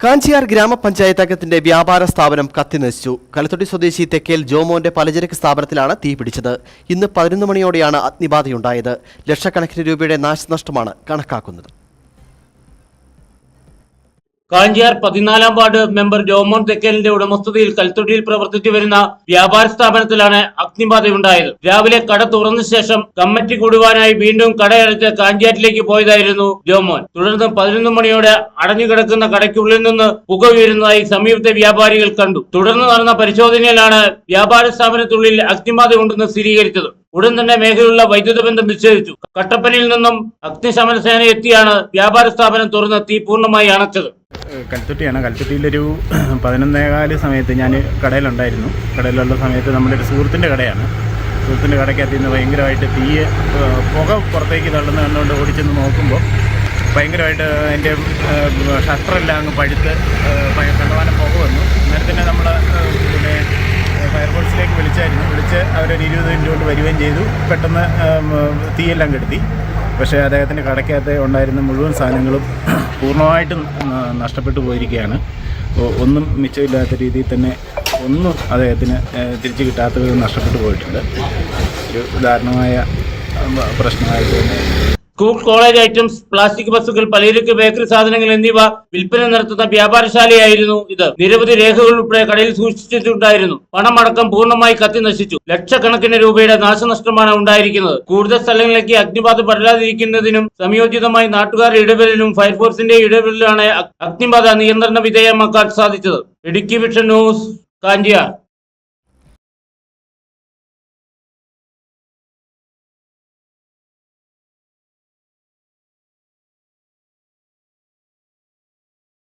കാഞ്ചിയാർ ഗ്രാമപഞ്ചായത്ത് അംഗത്തിന്റെ വ്യാപാര സ്ഥാപനം കത്തിനശിച്ചു. കലത്തൊട്ടി സ്വദേശി തെക്കേൽ ജോമോന്റെ പലചരക്ക് സ്ഥാപനത്തിലാണ് തീ പിടിച്ചത്. ഇന്ന് 11 മണിയോടെയാണ് അഗ്നിബാധയുണ്ടായത്. ലക്ഷക്കണക്കിന് രൂപയുടെ നാശനഷ്ടമാണ് കണക്കാക്കുന്നത്. കാഞ്ചിയാർ 14-ാം വാർഡ് മെമ്പർ ജോമോൻ തെക്കേലിന്റെ ഉടമസ്ഥതയിൽ കൽത്തൊട്ടിയിൽ പ്രവർത്തിച്ചു വരുന്ന വ്യാപാര സ്ഥാപനത്തിലാണ് അഗ്നിബാധയുണ്ടായത്. രാവിലെ കട തുറന്ന ശേഷം കമ്മിറ്റി കൂടുവാനായി വീണ്ടും കടയടച്ച് കാഞ്ചിയാറ്റിലേക്ക് പോയതായിരുന്നു ജോമോൻ. തുടർന്ന് 11 മണിയോടെ അടഞ്ഞുകിടക്കുന്ന കടയ്ക്കുള്ളിൽ നിന്ന് പുക ഉയരുന്നതായി സമീപത്തെ വ്യാപാരികൾ കണ്ടു. തുടർന്ന് നടന്ന പരിശോധനയിലാണ് വ്യാപാര സ്ഥാപനത്തിനുള്ളിൽ അഗ്നിബാധ ഉണ്ടെന്ന് സ്ഥിരീകരിച്ചത്. ഉടൻ തന്നെ മേഖലയിലുള്ള വൈദ്യുത ബന്ധം വിച്ഛേദിച്ചു. കട്ടപ്പനയിൽ നിന്നും അഗ്നിശമന സേന എത്തിയാണ് വ്യാപാര സ്ഥാപനം തുറന്ന് തീ പൂർണ്ണമായി അണച്ചത്. കൽത്തൊട്ടിയാണ്. കൽത്തൊട്ടിയിലൊരു 11:15 സമയത്ത് ഞാൻ കടയിലുണ്ടായിരുന്നു. കടയിലുള്ള സമയത്ത് നമ്മുടെ ഒരു സുഹൃത്തിൻ്റെ കടയാണ്. സുഹൃത്തിൻ്റെ കടയ്ക്കകത്ത് നിന്ന് ഭയങ്കരമായിട്ട് പുക പുറത്തേക്ക് തള്ളുന്ന കണ്ടുകൊണ്ട് ഓടിച്ചെന്ന് നോക്കുമ്പോൾ ഭയങ്കരമായിട്ട് എൻ്റെ ഷട്ടറെല്ലാം അങ്ങ് പഴുത്ത് കണ്ടമാനം പുക വന്നു. അന്നേരം തന്നെ നമ്മൾ പിന്നെ ഫയർഫോഴ്സിലേക്ക് വിളിച്ച് അവരൊരു 20 മിനിറ്റ് കൊണ്ട് വരികയും ചെയ്തു. പെട്ടെന്ന് തീയെല്ലാം കെടുത്തി. പക്ഷേ അദ്ദേഹത്തിൻ്റെ കടയ്ക്കകത്ത് ഉണ്ടായിരുന്ന മുഴുവൻ സാധനങ്ങളും പൂർണ്ണമായിട്ടും നഷ്ടപ്പെട്ടു പോയിരിക്കുകയാണ്. ഒന്നും മിച്ചമില്ലാത്ത രീതിയിൽ തന്നെ ഒന്നും അദ്ദേഹത്തിന് തിരിച്ചു കിട്ടാത്ത വിധം നഷ്ടപ്പെട്ടു പോയിട്ടുണ്ട്. ഒരു ദാരുണമായ പ്രശ്നമായിട്ട് തന്നെ. സ്കൂൾ, കോളേജ് ഐറ്റംസ്, പ്ലാസ്റ്റിക് വസ്തുക്കൾ, പലചരക്ക്, ബേക്കറി സാധനങ്ങൾ എന്നിവ വിൽപ്പന നടത്തുന്ന വ്യാപാരശാലയായിരുന്നു ഇത്. നിരവധി രേഖകൾ ഉൾപ്പെടെ കടയിൽ സൂക്ഷിച്ചിട്ടുണ്ടായിരുന്നു. പണമടക്കം പൂർണ്ണമായി കത്തി നശിച്ചു. ലക്ഷക്കണക്കിന് രൂപയുടെ നാശനഷ്ടമാണ് ഉണ്ടായിരിക്കുന്നത്. കൂടുതൽ സ്ഥലങ്ങളിലേക്ക് അഗ്നിബാധ പടരാതിരിക്കുന്നതിനും സംയോജിതമായി നാട്ടുകാരുടെ ഇടപെടലിനും ഫയർഫോഴ്സിന്റെ ഇടപെടലിലാണ് അഗ്നിബാധ നിയന്ത്രണ വിധേയമാക്കാൻ സാധിച്ചത്. Idukki vision news, Kanchiyar.